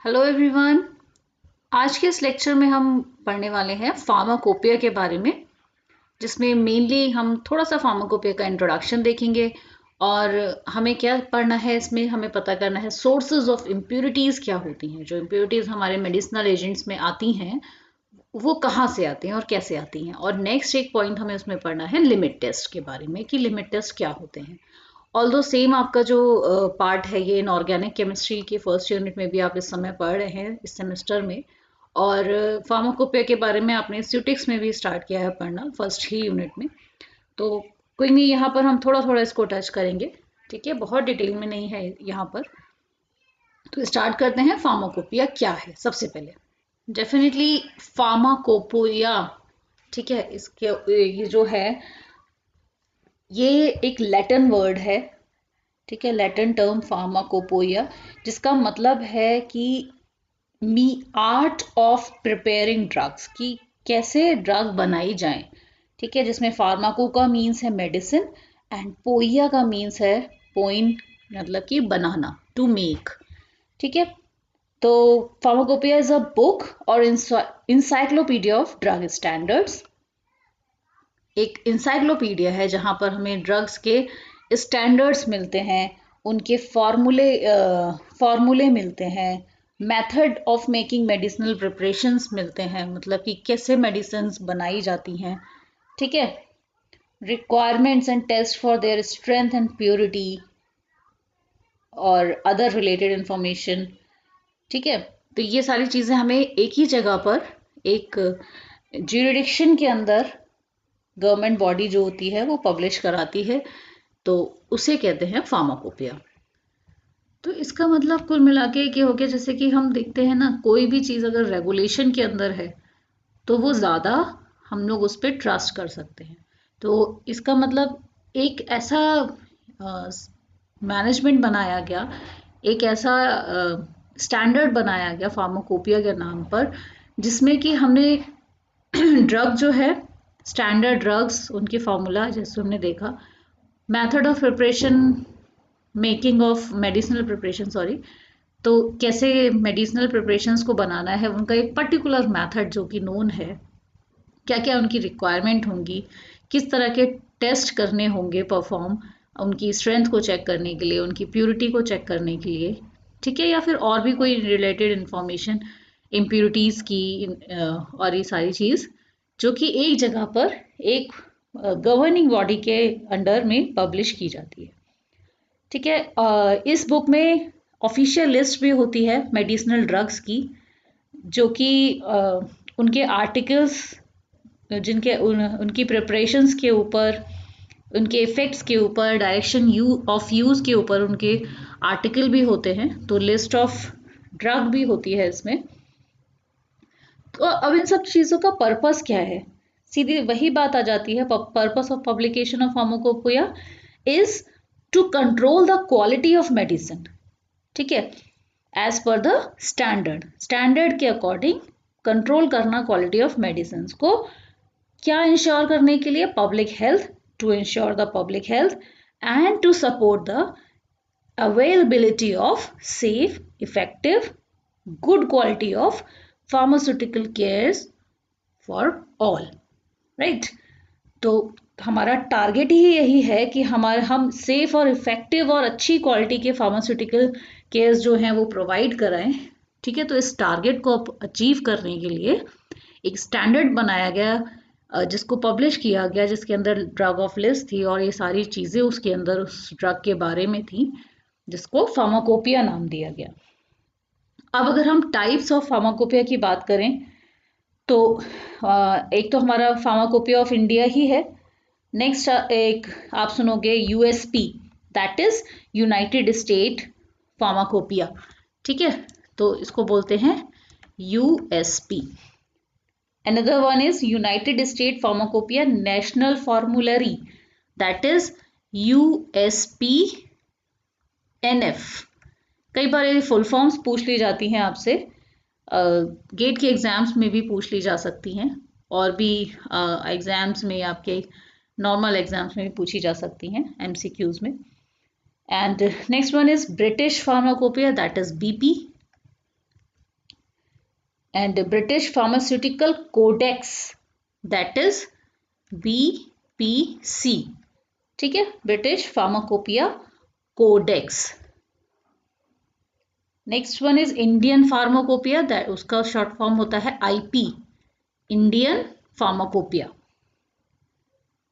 Hello everyone. आज के इस लेक्चर में हम पढ़ने वाले हैं फार्माकोपिया के बारे में, जिसमें मेनली हम थोड़ा सा फार्माकोपिया का इंट्रोडक्शन देखेंगे और हमें क्या पढ़ना है। इसमें हमें पता करना है सोर्सेज ऑफ इम्प्योरिटीज़ क्या होती हैं। जो इम्प्योरिटीज़ हमारे मेडिसिनल एजेंट्स में आती हैं वो कहाँ से आती हैं और कैसे आती हैं। और नेक्स्ट एक पॉइंट हमें उसमें पढ़ना है लिमिट टेस्ट के बारे में कि लिमिट टेस्ट क्या होते हैं। ऑल्दो सेम आपका जो पार्ट है ये इनऑर्गेनिक केमिस्ट्री के फर्स्ट यूनिट में भी आप इस समय पढ़ रहे हैं इस सेमेस्टर में, और फार्माकोपिया के बारे में आपने स्यूटिक्स में भी स्टार्ट किया है पढ़ना फर्स्ट ही यूनिट में। तो कोई नहीं, यहाँ पर हम थोड़ा थोड़ा इसको टच करेंगे, ठीक है, बहुत डिटेल में नहीं है यहाँ पर। तो स्टार्ट करते हैं, फार्माकोपिया क्या है। सबसे पहले डेफिनेटली फार्माकोपोइया, ठीक है, इसके ये जो है ये एक लैटिन वर्ड है, ठीक है, लैटिन टर्म फार्माकोपोइया, जिसका मतलब है कि मी आर्ट ऑफ प्रिपेयरिंग ड्रग्स, कि कैसे ड्रग बनाई जाए, ठीक है, जिसमें फार्माको का मीन्स है मेडिसिन एंड पोइया का मीन्स है पोइन, मतलब कि बनाना, टू मेक, ठीक है। तो फार्माकोपिया इज अ बुक और इंसाइक्लोपीडिया ऑफ ड्रग स्टैंडर्ड्स, एक इंसाइक्लोपीडिया है जहाँ पर हमें ड्रग्स के स्टैंडर्ड्स मिलते हैं, उनके फॉर्मूले मिलते हैं, method of making medicinal preparations मिलते हैं, मतलब कि कैसे मेडिसिन्स बनाई जाती हैं, ठीक है, requirements and test for their strength and purity और अदर रिलेटेड इंफॉर्मेशन, ठीक है। तो ये सारी चीज़ें हमें एक ही जगह पर, एक ज्यूरिडिक्शन के अंदर गवर्नमेंट बॉडी जो होती है वो पब्लिश कराती है, तो उसे कहते हैं फार्माकोपिया। तो इसका मतलब कुल मिला के क्या हो गया, जैसे कि हम देखते हैं ना, कोई भी चीज़ अगर रेगुलेशन के अंदर है तो वो ज़्यादा हम लोग उस पर ट्रस्ट कर सकते हैं। तो इसका मतलब एक ऐसा मैनेजमेंट बनाया गया, एक ऐसा स्टैंडर्ड बनाया गया फार्माकोपिया के नाम पर, जिसमें कि हमने ड्रग जो है, स्टैंडर्ड ड्रग्स, उनकी फार्मूला जैसे हमने देखा, method of preparation, making of medicinal preparation, sorry, तो कैसे मेडिसिनल प्रिपरेशंस को बनाना है, उनका एक पर्टिकुलर मेथड जो कि नोन है, क्या क्या उनकी रिक्वायरमेंट होंगी, किस तरह के टेस्ट करने होंगे परफॉर्म, उनकी स्ट्रेंथ को चेक करने के लिए, उनकी प्योरिटी को चेक करने के लिए, ठीक है, या फिर और भी कोई रिलेटेड इंफॉर्मेशन इम्प्योरिटीज़ की, और ये सारी चीज़ जो कि एक जगह पर एक गवर्निंग बॉडी के अंडर में पब्लिश की जाती है, ठीक है। इस बुक में ऑफिशियल लिस्ट भी होती है मेडिसिनल ड्रग्स की, जो कि उनके आर्टिकल्स, जिनके उनकी प्रिपरेशंस के ऊपर, उनके इफ़ेक्ट्स के ऊपर, डायरेक्शन ऑफ यूज़ के ऊपर उनके आर्टिकल भी होते हैं। तो लिस्ट ऑफ ड्रग भी होती है इसमें। तो अब इन सब चीज़ों का पर्पस क्या है, सीधी वही बात आ जाती है। Purpose of publication of pharmacopoeia is to control the quality of medicine, ठीक है, एज पर द स्टैंडर्ड के अकॉर्डिंग कंट्रोल करना क्वालिटी ऑफ मेडिसिन को, क्या इंश्योर करने के लिए, public health, to ensure the public health and to support the availability of safe, effective, good quality of pharmaceutical cares for all, right? तो हमारा target ही यही है कि हम सेफ और इफेक्टिव और अच्छी क्वालिटी के फार्मास्यूटिकल केयर्स जो हैं वो प्रोवाइड कराएं, ठीक है। तो इस टारगेट को अचीव करने के लिए एक स्टैंडर्ड बनाया गया, जिसको पब्लिश किया गया, जिसके अंदर ड्रग ऑफ लिस्ट थी और ये सारी चीज़ें उसके अंदर उस ड्रग के बारे में थी, जिसको फार्माकोपिया नाम दिया गया। अब अगर हम टाइप्स ऑफ फार्माकोपिया की बात करें तो एक तो हमारा फार्माकोपिया ऑफ इंडिया ही है। नेक्स्ट एक आप सुनोगे USP, that is United state pharmacopoeia, ठीक है, तो इसको बोलते हैं USP. Another one is United state pharmacopoeia national formulary, that is USP NF. कई बार ये फुल फॉर्म्स पूछ ली जाती हैं आपसे, गेट के एग्ज़ाम्स में भी पूछ ली जा सकती हैं, और भी एग्ज़ाम्स में, आपके नॉर्मल एग्ज़ाम्स में भी पूछी जा सकती हैं एमसीक्यूज़ में। And next one is British pharmacopoeia, that is BP. and British Pharmaceutical Codex, that is BPC, ठीक है, British Pharmacopoeia Codex. Next one is Indian pharmacopoeia, that उसका शॉर्ट फॉर्म होता है IP, Indian pharmacopoeia.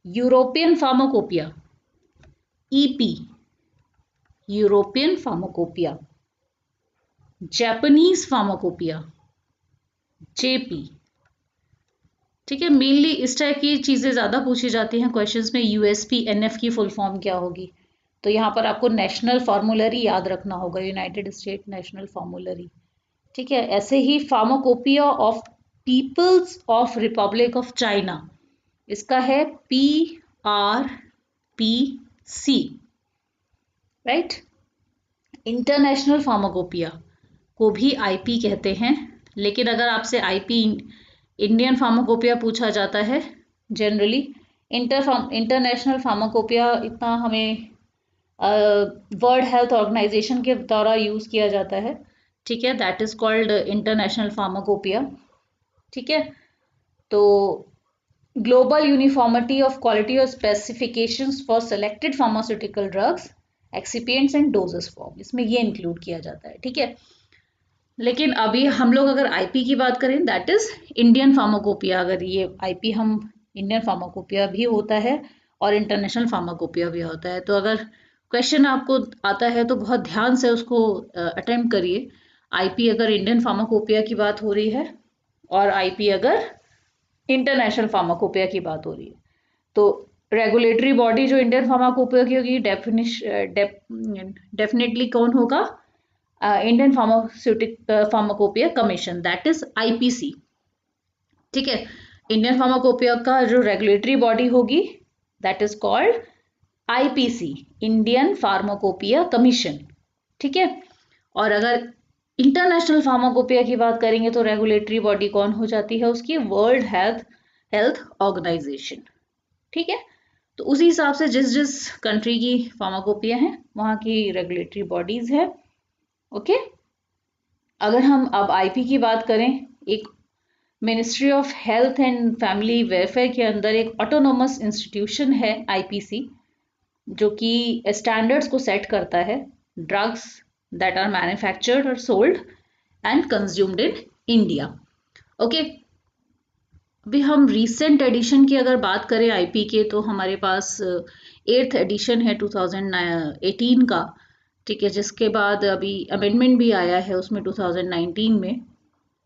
European pharmacopoeia, EP, European pharmacopoeia. Japanese pharmacopoeia, JP. ठीक है, mainly इस type की चीजें ज्यादा पूछी जाती हैं क्वेश्चंस में. USP NF की फुल फॉर्म क्या होगी, तो यहाँ पर आपको नेशनल फॉर्मूलरी याद रखना होगा, यूनाइटेड स्टेट नेशनल फॉर्मूलरी. ठीक है, ऐसे ही pharmacopoeia of people's of republic of China, इसका है PRPC, राइट. इंटरनेशनल फार्माकोपिया को भी IP कहते हैं, लेकिन अगर आपसे IP इंडियन फार्माकोपिया पूछा जाता है जनरली, इंटरनेशनल फार्माकोपिया इतना हमें वर्ल्ड हेल्थ ऑर्गेनाइजेशन के द्वारा यूज किया जाता है. ठीक है, that is called international pharmacopoeia. ठीक है, तो ग्लोबल यूनिफॉर्मिटी ऑफ क्वालिटी और specifications for selected pharmaceutical drugs, excipients and doses form, इसमें ये इंक्लूड किया जाता है. ठीक है, लेकिन अभी हम लोग अगर IP की बात करें, दैट इज इंडियन फार्माकोपिया. अगर ये IP हम इंडियन फार्माकोपिया भी होता है और इंटरनेशनल फार्माकोपिया भी होता है. तो अगर क्वेश्चन आपको आता है तो बहुत ध्यान से उसको अटेम्प्ट करिए. IP अगर इंडियन फार्माकोपिया की बात हो रही है और IP अगर इंटरनेशनल फार्माकोपिया की बात हो रही है, तो रेगुलेटरी बॉडी जो इंडियन फार्माकोपिया की होगी डेफिनेटली कौन होगा, Indian pharmacopoeia commission, that is IPC. ठीक है, इंडियन फार्माकोपिया का जो रेगुलेटरी बॉडी होगी that is called IPC, Indian pharmacopoeia commission. ठीक है, और अगर इंटरनेशनल फार्माकोपिया की बात करेंगे तो रेगुलेटरी बॉडी कौन हो जाती है उसकी, वर्ल्ड हेल्थ ऑर्गेनाइजेशन. ठीक है, तो उसी हिसाब से जिस जिस कंट्री की फार्माकोपिया है वहाँ की रेगुलेटरी बॉडीज है. ओके, अगर हम अब IP की बात करें, एक ministry of health and family welfare के अंदर एक ऑटोनोमस इंस्टीट्यूशन है IPC, जो कि स्टैंडर्ड्स को सेट करता है ड्रग्स दैट आर मैन्युफैक्चर्ड और sold and consumed in India. Okay, अभी हम रिसेंट एडिशन की अगर बात करें IP के, तो हमारे पास 8th एडिशन है 2018 का. ठीक है, जिसके बाद अभी अमेंडमेंट भी आया है उसमें 2019 में.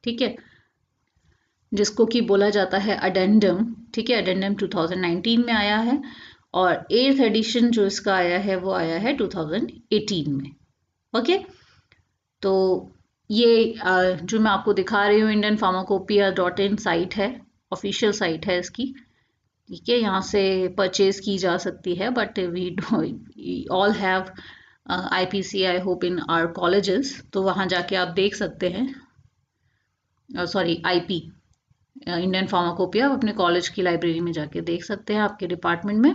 ठीक है, जिसको कि बोला जाता है अडेंडम. ठीक है, अडेंडम 2019 में आया है और 8th एडिशन जो इसका आया है वो आया है 2018 में. ओके, तो ये जो मैं आपको दिखा रही हूँ indianpharmacopoeia.in साइट है, ऑफिशियल साइट है इसकी. ठीक है, यहाँ से परचेज की जा सकती है, but we all have IPC I hope in our colleges, तो वहाँ जाके आप देख सकते हैं. सॉरी, IP इंडियन फार्माकोपिया अपने कॉलेज की लाइब्रेरी में जाके देख सकते हैं, आपके डिपार्टमेंट में.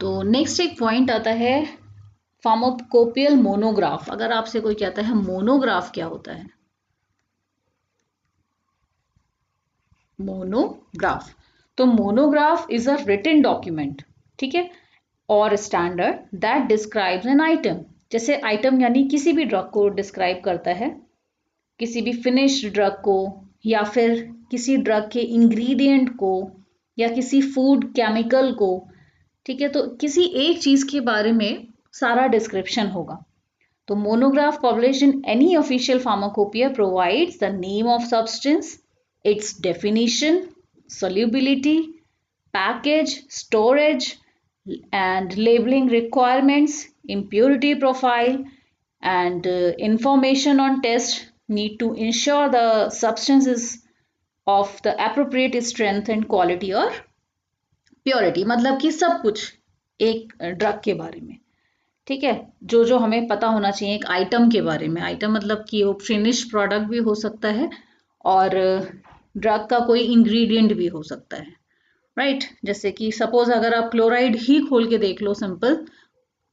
तो नेक्स्ट एक पॉइंट आता है फार्माकोपियल मोनोग्राफ. अगर आपसे कोई कहता है मोनोग्राफ क्या होता है, मोनोग्राफ, तो monograph is a written document. ठीक है, और standard that describes an item. जैसे आइटम यानी किसी भी ड्रग को डिस्क्राइब करता है, किसी भी फिनिश्ड ड्रग को, या फिर किसी ड्रग के इंग्रेडिएंट को, या किसी फूड केमिकल को. ठीक है, तो किसी एक चीज के बारे में सारा डिस्क्रिप्शन होगा. तो monograph publish in any official pharmacopoeia provides the name of substance, it's definition, solubility, package, storage and labeling requirements, impurity profile and information on test need to ensure the substance is of the appropriate strength and quality or purity. मतलब कि सब कुछ एक drug के बारे में. ठीक है, जो जो हमें पता होना चाहिए एक आइटम के बारे में. आइटम मतलब कि वो फिनिश प्रोडक्ट भी हो सकता है और ड्रग का कोई इंग्रेडिएंट भी हो सकता है, राइट. जैसे कि सपोज अगर आप क्लोराइड ही खोल के देख लो सिंपल,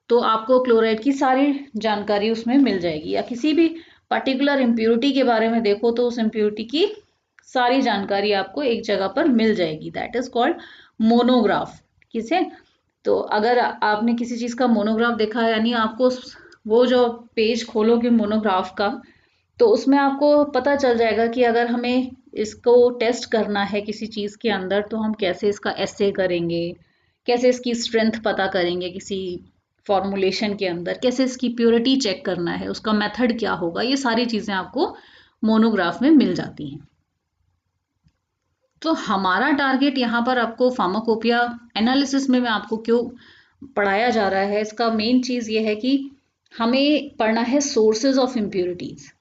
तो आपको क्लोराइड की सारी जानकारी उसमें मिल जाएगी, या किसी भी पर्टिकुलर इम्प्योरिटी के बारे में देखो तो उस इम्प्योरिटी की सारी जानकारी आपको एक जगह पर मिल जाएगी, दैट इज कॉल्ड मोनोग्राफ। किसे? तो अगर आपने किसी चीज का मोनोग्राफ देखा है, यानी आपको वो जो पेज खोलोगे मोनोग्राफ का, तो उसमें आपको पता चल जाएगा कि अगर हमें इसको टेस्ट करना है किसी चीज के अंदर तो हम कैसे इसका एसे करेंगे, कैसे इसकी स्ट्रेंथ पता करेंगे किसी फॉर्मुलेशन के अंदर, कैसे इसकी प्योरिटी चेक करना है, उसका मेथड क्या होगा, ये सारी चीजें आपको मोनोग्राफ में मिल जाती हैं। तो हमारा टारगेट यहाँ पर आपको फार्माकोपिया एनालिसिस में आपको क्यों पढ़ाया जा रहा है, इसका मेन चीज ये है कि हमें पढ़ना है सोर्सेज ऑफ इम्प्योरिटीज।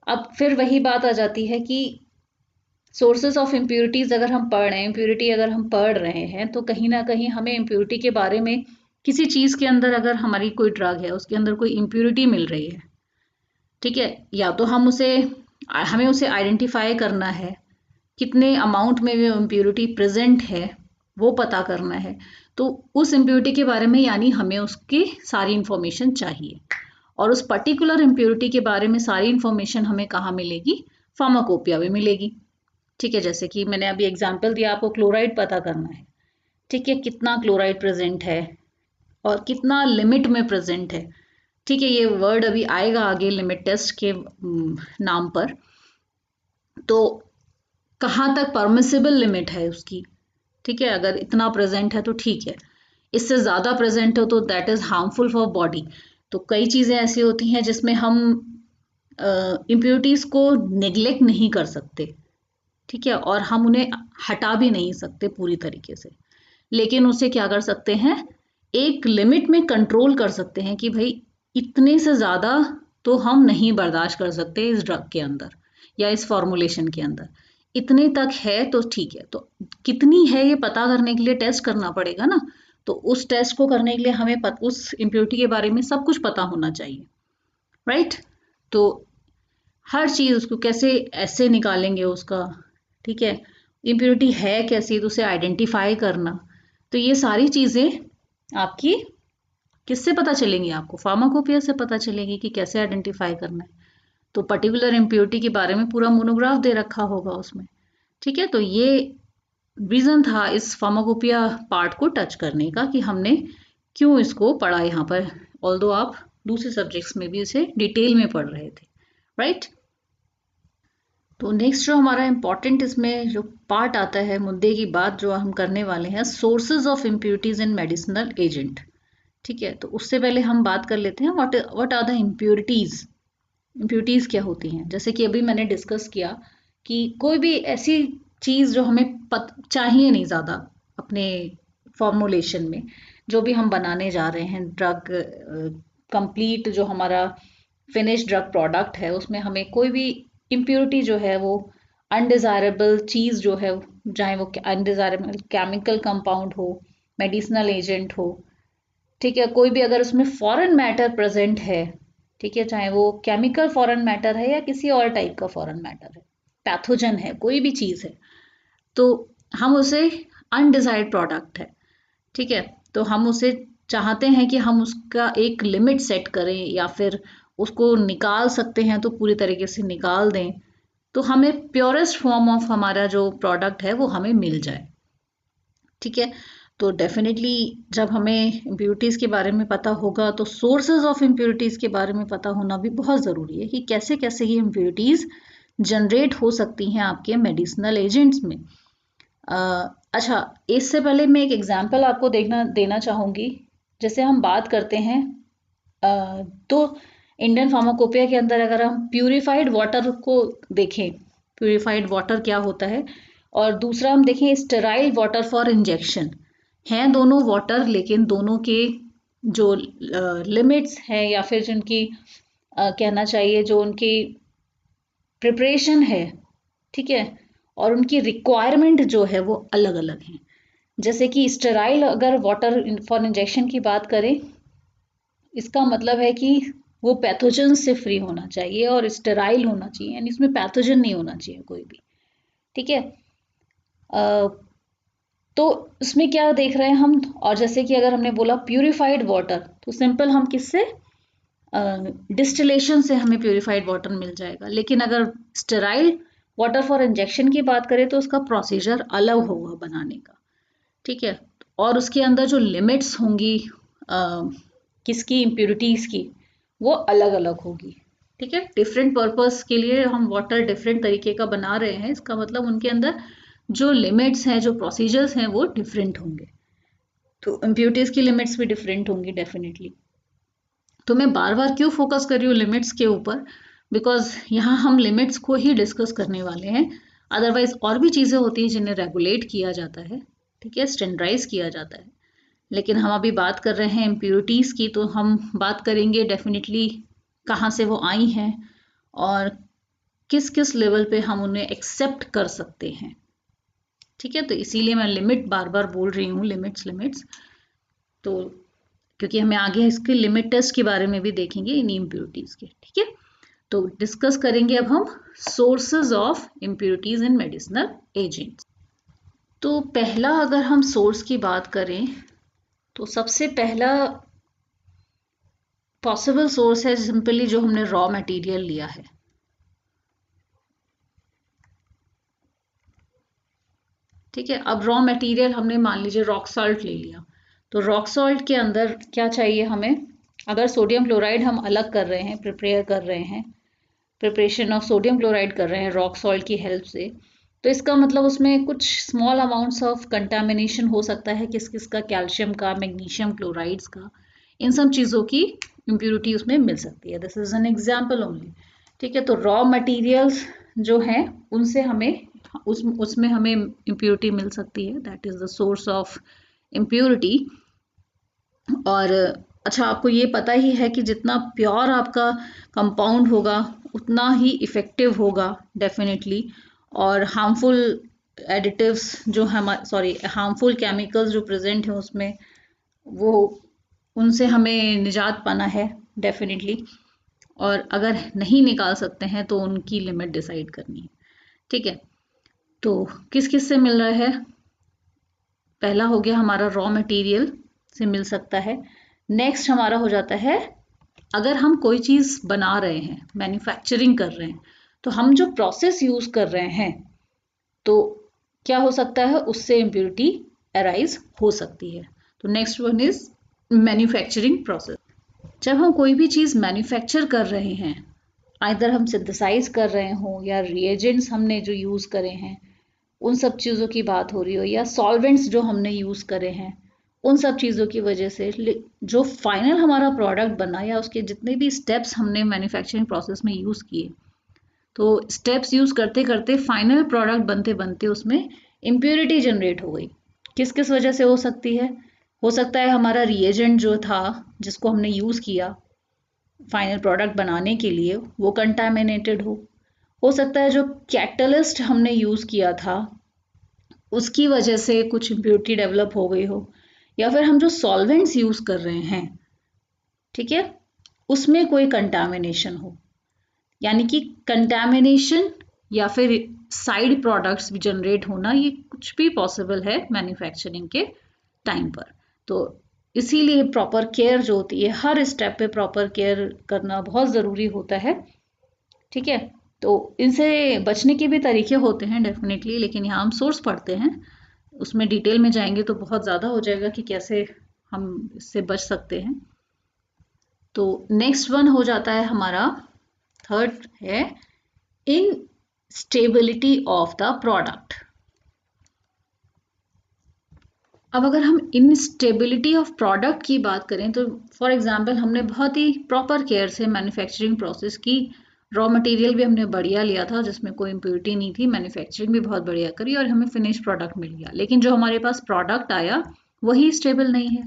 अब फिर वही बात आ जाती है कि सोर्सेज ऑफ इम्प्योरिटीज अगर हम पढ़ रहे हैं, इम्प्योरिटी अगर हम पढ़ रहे हैं, तो कहीं ना कहीं हमें इम्प्योरिटी के बारे में, किसी चीज के अंदर अगर हमारी कोई ड्रग है उसके अंदर कोई इम्प्योरिटी मिल रही है, ठीक है, या तो हमें उसे आइडेंटिफाई करना है, कितने अमाउंट में वो इम्प्योरिटी प्रेजेंट है वो पता करना है। तो उस इम्प्योरिटी के बारे में यानी हमें उसकी सारी इंफॉर्मेशन चाहिए, और उस पर्टिकुलर इम्प्योरिटी के बारे में सारी इंफॉर्मेशन हमें कहाँ मिलेगी? फार्माकोपिया में मिलेगी। ठीक है, जैसे कि मैंने अभी एग्जांपल दिया, आपको क्लोराइड पता करना है, ठीक है, कितना क्लोराइड प्रेजेंट है और कितना लिमिट में प्रेजेंट है। ठीक है, ये वर्ड अभी आएगा आगे लिमिट टेस्ट के नाम पर। तो कहाँ तक परमिसिबल लिमिट है उसकी, ठीक है, अगर इतना प्रेजेंट है तो ठीक है, इससे ज़्यादा प्रेजेंट हो तो that is harmful for body. तो कई चीज़ें ऐसी होती हैं जिसमें हम इम्प्योरिटीज़ को नेग्लेक्ट नहीं कर सकते, ठीक है, और हम उन्हें हटा भी नहीं सकते पूरी तरीके से, लेकिन उसे क्या कर सकते हैं, एक लिमिट में कंट्रोल कर सकते हैं कि भाई इतने से ज़्यादा तो हम नहीं बर्दाश्त कर सकते इस ड्रग के अंदर या इस फॉर्मुलेशन के अंदर, इतने तक है तो ठीक है। तो कितनी है ये पता करने के लिए टेस्ट करना पड़ेगा ना, तो उस टेस्ट को करने के लिए हमें उस इम्प्योरिटी के बारे में सब कुछ पता होना चाहिए, राइट। तो हर चीज़ उसको कैसे ऐसे निकालेंगे उसका, ठीक है, इम्प्योरिटी है कैसी, तो उसे आइडेंटिफाई करना, तो ये सारी चीज़ें आपकी किससे पता चलेंगी? आपको फार्माकोपिया से पता चलेगी कि कैसे आइडेंटिफाई करना है। तो पर्टिकुलर इम्प्योरिटी के बारे में पूरा मोनोग्राफ दे रखा होगा उसमें, ठीक है। तो ये रीज़न था इस फार्माकोपिया पार्ट को टच करने का कि हमने क्यों इसको पढ़ा यहाँ पर, ऑल्दो आप दूसरे सब्जेक्ट्स में भी इसे डिटेल में पढ़ रहे थे, राइट। तो नेक्स्ट जो हमारा इम्पॉर्टेंट इसमें जो पार्ट आता है, मुद्दे की बात जो हम करने वाले हैं, sources of impurities in medicinal agent, ठीक है। तो उससे पहले हम बात कर लेते हैं what are the impurities. Impurities क्या होती हैं? जैसे कि अभी मैंने डिस्कस किया कि कोई भी ऐसी चीज़ जो हमें चाहिए नहीं ज़्यादा अपने फॉर्मुलेशन में, जो भी हम बनाने जा रहे हैं ड्रग, कंप्लीट जो हमारा फिनिश ड्रग प्रोडक्ट है, उसमें हमें कोई भी इम्प्योरिटी जो है वो अनडिज़ायरेबल चीज़ जो है, चाहे वो अनडिज़ायरेबल केमिकल कंपाउंड हो, मेडिसिनल एजेंट हो, ठीक है, कोई भी अगर उसमें फॉरेन मैटर प्रेजेंट है, ठीक है, चाहे वो केमिकल फॉरेन मैटर है या किसी और टाइप का फॉरेन मैटर है, पैथोजन है, कोई भी चीज़ है, तो हम उसे अनडिजायर्ड प्रोडक्ट है, ठीक है, तो हम उसे चाहते हैं कि हम उसका एक लिमिट सेट करें या फिर उसको निकाल सकते हैं तो पूरी तरीके से निकाल दें, तो हमें प्योरेस्ट फॉर्म ऑफ हमारा जो प्रोडक्ट है वो हमें मिल जाए, ठीक है। तो डेफिनेटली जब हमें इम्प्योरिटीज़ के बारे में पता होगा तो सोर्सेज ऑफ इम्प्योरिटीज़ के बारे में पता होना भी बहुत ज़रूरी है कि कैसे कैसे ये इम्प्योरिटीज़ जनरेट हो सकती हैं आपके मेडिसिनल एजेंट्स में। अच्छा, इससे पहले मैं एक एग्जांपल आपको देना चाहूँगी। जैसे हम बात करते हैं, तो इंडियन फार्माकोपिया के अंदर अगर हम प्यूरिफाइड वाटर को देखें, प्यूरिफाइड वाटर क्या होता है, और दूसरा हम देखें स्टेराइल वाटर फॉर इंजेक्शन, हैं दोनों वाटर, लेकिन दोनों के जो लिमिट्स हैं या फिर जिनकी कहना चाहिए जो उनकी प्रिपरेशन है, ठीक है, और उनकी रिक्वायरमेंट जो है वो अलग अलग हैं। जैसे कि स्टेराइल अगर वाटर फॉर इंजेक्शन की बात करें, इसका मतलब है कि वो पैथोजन से फ्री होना चाहिए और स्टेराइल होना चाहिए, यानी इसमें पैथोजन नहीं होना चाहिए कोई भी, ठीक है। तो उसमें क्या देख रहे हैं हम, और जैसे कि अगर हमने बोला प्यूरिफाइड वाटर, तो सिंपल हम किससे डिस्टिलेशन से हमें प्योरीफाइड वाटर मिल जाएगा। लेकिन अगर स्टेराइल वाटर फॉर इंजेक्शन की बात करें तो उसका प्रोसीजर अलग होगा बनाने का, ठीक है। और उसके अंदर जो लिमिट्स होंगी किसकी, इम्प्योरिटीज़ की, वो अलग अलग होगी, ठीक है। डिफरेंट पर्पस के लिए हम वाटर डिफरेंट तरीके का बना रहे हैं, इसका मतलब उनके अंदर जो लिमिट्स हैं, जो प्रोसीजर्स हैं, वो डिफरेंट होंगे। तो इम्प्योरिटीज़ की लिमिट्स भी डिफरेंट होंगी डेफिनेटली। तो मैं बार बार क्यों फोकस कर रही हूँ लिमिट्स के ऊपर, बिकॉज यहाँ हम लिमिट्स को ही डिस्कस करने वाले हैं। अदरवाइज और भी चीज़ें होती हैं जिन्हें रेगुलेट किया जाता है, ठीक है, स्टैंडर्डाइज किया जाता है। लेकिन हम अभी बात कर रहे हैं इम्प्योरिटीज़ की, तो हम बात करेंगे डेफिनेटली कहाँ से वो आई हैं और किस किस लेवल पे हम उन्हें एक्सेप्ट कर सकते हैं, ठीक है। तो इसीलिए मैं लिमिट बार बार बोल रही हूँ, लिमिट्स। तो क्योंकि हमें आगे इसके लिमिट टेस्ट के बारे में भी देखेंगे इन इम्प्योरिटीज़ के, ठीक है। तो डिस्कस करेंगे अब हम sources of impurities in medicinal agents. तो पहला अगर हम सोर्स की बात करें तो सबसे पहला पॉसिबल सोर्स है सिंपली जो हमने रॉ मटेरियल लिया है, ठीक है। अब रॉ मटेरियल हमने मान लीजिए रॉक सॉल्ट ले लिया, तो रॉक सॉल्ट के अंदर क्या चाहिए हमें, अगर सोडियम क्लोराइड हम अलग कर रहे हैं, प्रिपेयर कर रहे हैं, प्रिपरेशन ऑफ सोडियम क्लोराइड कर रहे हैं रॉक सॉल्ट की हेल्प से, तो इसका मतलब उसमें कुछ स्मॉल अमाउंट्स ऑफ कंटामिनेशन हो सकता है, किस किस का, कैल्शियम का, मैग्नीशियम क्लोराइड्स का, इन सब चीज़ों की इम्प्योरिटी उसमें मिल सकती है। This is an example only, ठीक है। तो रॉ मटेरियल्स जो हैं उनसे हमें उसमें हमें इम्प्योरिटी मिल सकती है, that is the source of impurity. और अच्छा, आपको ये पता ही है कि जितना प्योर आपका कंपाउंड होगा उतना ही इफ़ेक्टिव होगा डेफिनेटली, और हार्मफुल एडिटिव्स जो हार्मफुल केमिकल्स जो प्रेजेंट हैं उसमें, वो उनसे हमें निजात पाना है डेफिनेटली। और अगर नहीं निकाल सकते हैं तो उनकी लिमिट डिसाइड करनी है, ठीक है। तो किस किस से मिल रहा है, पहला हो गया हमारा रॉ मटेरियल से मिल सकता है। नेक्स्ट हमारा हो जाता है अगर हम कोई चीज़ बना रहे हैं, मैन्युफैक्चरिंग कर रहे हैं, तो हम जो प्रोसेस यूज़ कर रहे हैं, तो क्या हो सकता है, उससे इम्प्योरिटी अराइज हो सकती है। तो next one is manufacturing process. जब हम कोई भी चीज़ मैन्युफैक्चर कर रहे हैं, आइदर हम सिंथेसाइज कर रहे हों या रिएजेंट्स हमने जो यूज़ करे हैं उन सब चीज़ों की बात हो रही हो, या सॉल्वेंट्स जो हमने यूज़ करे हैं उन सब चीज़ों की वजह से जो फाइनल हमारा प्रोडक्ट बना, या उसके जितने भी स्टेप्स हमने मैन्युफैक्चरिंग प्रोसेस में यूज़ किए, तो स्टेप्स यूज़ करते करते फाइनल प्रोडक्ट बनते बनते उसमें इम्प्योरिटी जनरेट हो गई। किस किस वजह से हो सकती है, हो सकता है हमारा रिएजेंट जो था जिसको हमने यूज़ किया फाइनल प्रोडक्ट बनाने के लिए वो कंटामिनेटेड हो सकता है जो कैटलिस्ट हमने यूज़ किया था उसकी वजह से कुछ इम्प्योरिटी डेवलप हो गई हो, या फिर हम जो सॉल्वेंट्स यूज़ कर रहे हैं, ठीक है, उसमें कोई कंटामिनेशन हो। यानी कि कंटामिनेशन या फिर साइड प्रोडक्ट्स भी जनरेट होना, ये कुछ भी पॉसिबल है मैन्युफैक्चरिंग के टाइम पर। तो इसीलिए प्रॉपर केयर जो होती है, हर स्टेप पे प्रॉपर केयर करना बहुत ज़रूरी होता है, ठीक है। तो इनसे बचने के भी तरीके होते हैं डेफिनेटली, लेकिन यहाँ हम सोर्स पढ़ते हैं, उसमें डिटेल में जाएंगे तो बहुत ज़्यादा हो जाएगा कि कैसे हम इससे बच सकते हैं। तो नेक्स्ट वन हो जाता है हमारा, थर्ड है इनस्टेबिलिटी ऑफ द प्रोडक्ट। अब अगर हम इनस्टेबिलिटी ऑफ प्रोडक्ट की बात करें तो फॉर एग्जांपल हमने बहुत ही प्रॉपर केयर से मैन्युफैक्चरिंग प्रोसेस की, रॉ मटेरियल भी हमने बढ़िया लिया था जिसमें कोई इम्प्योरिटी नहीं थी, मैन्युफैक्चरिंग भी बहुत बढ़िया करी और हमें फिनिश प्रोडक्ट मिल गया, लेकिन जो हमारे पास प्रोडक्ट आया वही स्टेबल नहीं है।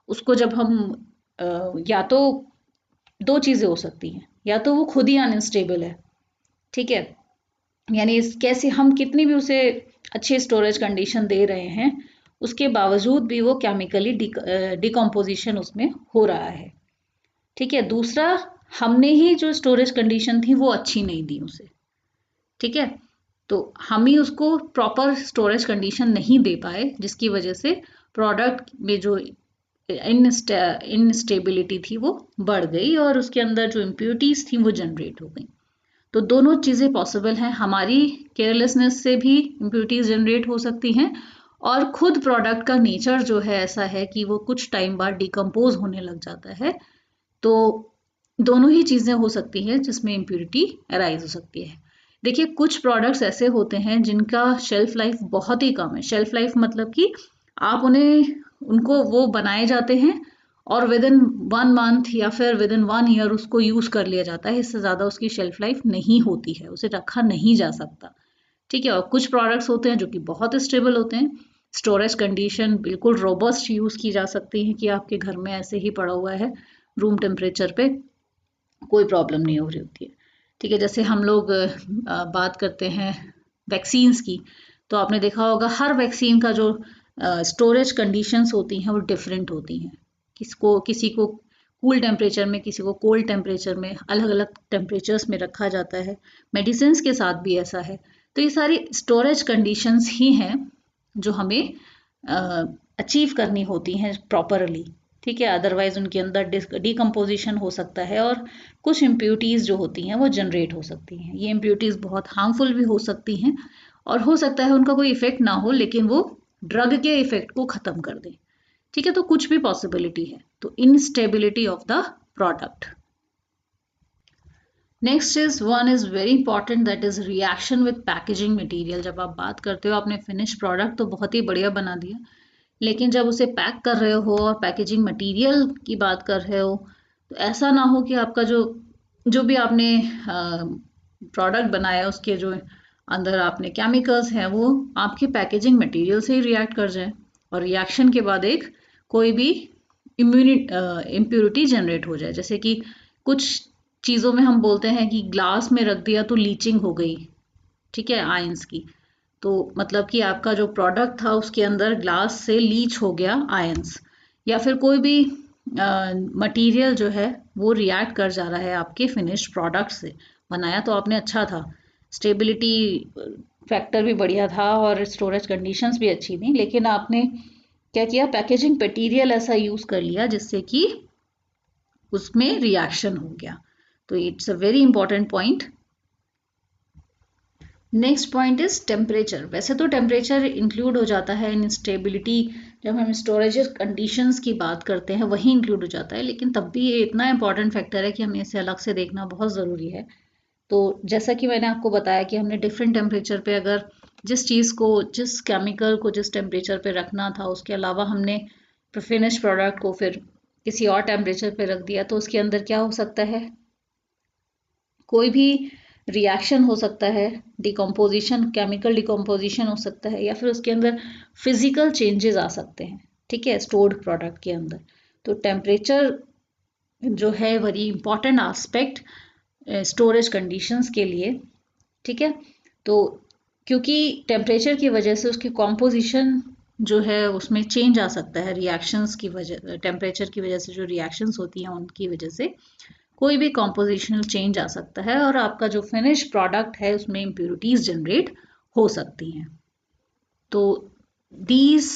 उसको जब हम या तो दो चीज़ें हो सकती हैं, या तो वो खुद ही अनस्टेबल है, ठीक है, यानी कैसे हम कितनी भी उसे अच्छी स्टोरेज कंडीशन दे रहे हैं उसके बावजूद भी वो केमिकली डिकम्पोजिशन उसमें हो रहा है, ठीक है। दूसरा, हमने ही जो स्टोरेज कंडीशन थी वो अच्छी नहीं दी उसे, ठीक है, तो हम ही उसको प्रॉपर स्टोरेज कंडीशन नहीं दे पाए जिसकी वजह से प्रोडक्ट में जो इनस्टेबिलिटी थी वो बढ़ गई और उसके अंदर जो इम्प्योरिटीज थी वो जनरेट हो गई। तो दोनों चीज़ें पॉसिबल हैं, हमारी केयरलेसनेस से भी इम्प्योरिटीज जनरेट हो सकती हैं और खुद प्रोडक्ट का नेचर जो है ऐसा है कि वो कुछ टाइम बाद डिकम्पोज होने लग जाता है। तो दोनों ही चीज़ें हो सकती हैं जिसमें इम्प्योरिटी अराइज हो सकती है। देखिए कुछ प्रोडक्ट्स ऐसे होते हैं जिनका शेल्फ लाइफ बहुत ही कम है। शेल्फ लाइफ मतलब कि आप उनको वो बनाए जाते हैं और विद इन 1 मंथ या फिर विद इन 1 ईयर उसको यूज़ कर लिया जाता है, इससे ज़्यादा उसकी शेल्फ लाइफ नहीं होती है, उसे रखा नहीं जा सकता। ठीक है, और कुछ प्रोडक्ट्स होते हैं जो कि बहुत स्टेबल होते हैं, स्टोरेज कंडीशन बिल्कुल रोबस्ट यूज़ की जा सकती है कि आपके घर में ऐसे ही पड़ा हुआ है रूम टेम्परेचर पे, कोई प्रॉब्लम नहीं हो रही होती है। ठीक है, जैसे हम लोग बात करते हैं वैक्सीन्स की, तो आपने देखा होगा हर वैक्सीन का जो स्टोरेज कंडीशंस होती हैं वो डिफरेंट होती हैं। किसी को कूल टेम्परेचर में, किसी को कोल्ड टेम्परेचर में, अलग अलग टेम्परेचर्स में रखा जाता है। मेडिसिन के साथ भी ऐसा है। तो ये सारी स्टोरेज कंडीशंस ही हैं जो हमें अचीव करनी होती हैं प्रॉपरली। ठीक है, अदरवाइज उनके अंदर डिकम्पोजिशन हो सकता है और कुछ इम्प्योरिटीज़ जो होती हैं वो जनरेट हो सकती हैं। ये इम्प्योरिटीज़ बहुत हार्मफुल भी हो सकती हैं और हो सकता है उनका कोई इफेक्ट ना हो लेकिन वो ड्रग के इफेक्ट को ख़त्म कर दें। ठीक है, तो कुछ भी पॉसिबिलिटी है। तो instability of the product. Next is one is very important, that is reaction with packaging material. जब आप बात करते हो आपने फिनिश प्रोडक्ट तो बहुत ही बढ़िया बना दिया, लेकिन जब उसे पैक कर रहे हो और पैकेजिंग मटेरियल की बात कर रहे हो तो ऐसा ना हो कि आपका जो भी आपने प्रोडक्ट बनाया उसके जो अंदर आपने केमिकल्स हैं वो आपके पैकेजिंग मटेरियल से ही रिएक्ट कर जाए और रिएक्शन के बाद एक कोई भी इम्प्योरिटी जनरेट हो जाए। जैसे कि कुछ चीज़ों में हम बोलते हैं कि ग्लास में रख दिया तो लीचिंग हो गई, ठीक है, आयंस की। तो मतलब कि आपका जो प्रोडक्ट था उसके अंदर ग्लास से लीच हो गया आयंस, या फिर कोई भी मटेरियल जो है वो रिएक्ट कर जा रहा है आपके फिनिश्ड प्रोडक्ट से। बनाया तो आपने अच्छा था, स्टेबिलिटी फैक्टर भी बढ़िया था और स्टोरेज कंडीशंस भी अच्छी थी, लेकिन आपने क्या किया, पैकेजिंग मटेरियल ऐसा यूज़ कर लिया जिससे कि उसमें रिएक्शन हो गया। तो it's a very important point. Next point is temperature. वैसे तो टेम्परेचर इंक्लूड हो जाता है इन स्टेबिलिटी, जब हम स्टोरेज कंडीशंस की बात करते हैं वही इंक्लूड हो जाता है, लेकिन तब भी ये इतना इंपॉर्टेंट फैक्टर है कि हमें इसे अलग से देखना बहुत ज़रूरी है। तो जैसा कि मैंने आपको बताया कि हमने डिफरेंट टेम्परेचर पे अगर जिस चीज़ को, जिस केमिकल को जिस टेम्परेचर पे रखना था उसके अलावा हमने फिनिश प्रोडक्ट को फिर किसी और टेम्परेचर पे रख दिया, तो उसके अंदर क्या हो सकता है, कोई भी रिएक्शन हो सकता है, डिकम्पोजिशन, केमिकल डिकम्पोजिशन हो सकता है, या फिर उसके अंदर फिजिकल चेंजेस आ सकते हैं। ठीक है, स्टोर्ड प्रोडक्ट के अंदर। तो टेम्परेचर जो है very important aspect storage conditions के लिए। ठीक है, तो क्योंकि टेम्परेचर की वजह से उसकी कॉम्पोजिशन जो है उसमें चेंज आ सकता है, रिएक्शंस की वजह, टेम्परेचर की वजह से जो रिएक्शंस होती हैं उनकी वजह से कोई भी कॉम्पोजिशनल चेंज आ सकता है और आपका जो फिनिश प्रोडक्ट है उसमें इम्प्योरिटीज जनरेट हो सकती हैं। तो these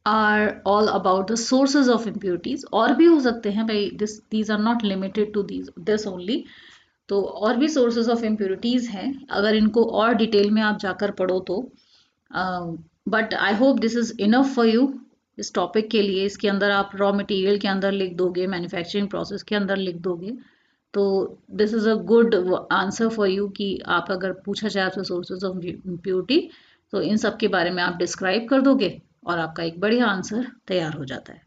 are all about the sources of impurities. और भी हो सकते हैं भाई, these are not limited to this only. तो और भी सोर्सेज ऑफ इम्प्योरिटीज हैं, अगर इनको और डिटेल में आप जाकर पढ़ो तो। But I hope this is enough for you इस टॉपिक के लिए। इसके अंदर आप रॉ मटेरियल के अंदर लिख दोगे, मैन्युफैक्चरिंग प्रोसेस के अंदर लिख दोगे, तो this is a good answer for you कि आप अगर पूछा जाए आपसे सोर्सेज ऑफ इम्प्योरिटी तो इन सब के बारे में आप डिस्क्राइब कर दोगे और आपका एक बढ़िया आंसर तैयार हो जाता है।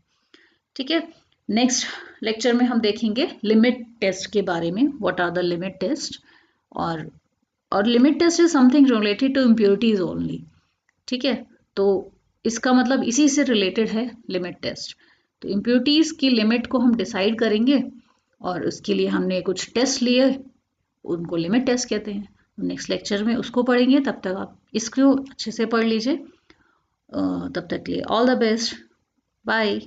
ठीक है, नेक्स्ट लेक्चर में हम देखेंगे लिमिट टेस्ट के बारे में, what are the limit test. और limit test is something related to impurities only. ठीक है, तो इसका मतलब इसी से रिलेटेड है लिमिट टेस्ट। तो इम्प्योरिटीज की लिमिट को हम डिसाइड करेंगे और उसके लिए हमने कुछ टेस्ट लिए, उनको लिमिट टेस्ट कहते हैं। नेक्स्ट लेक्चर में उसको पढ़ेंगे, तब तक आप इसको अच्छे से पढ़ लीजिए। तब तक के लिए ऑल द बेस्ट, बाय।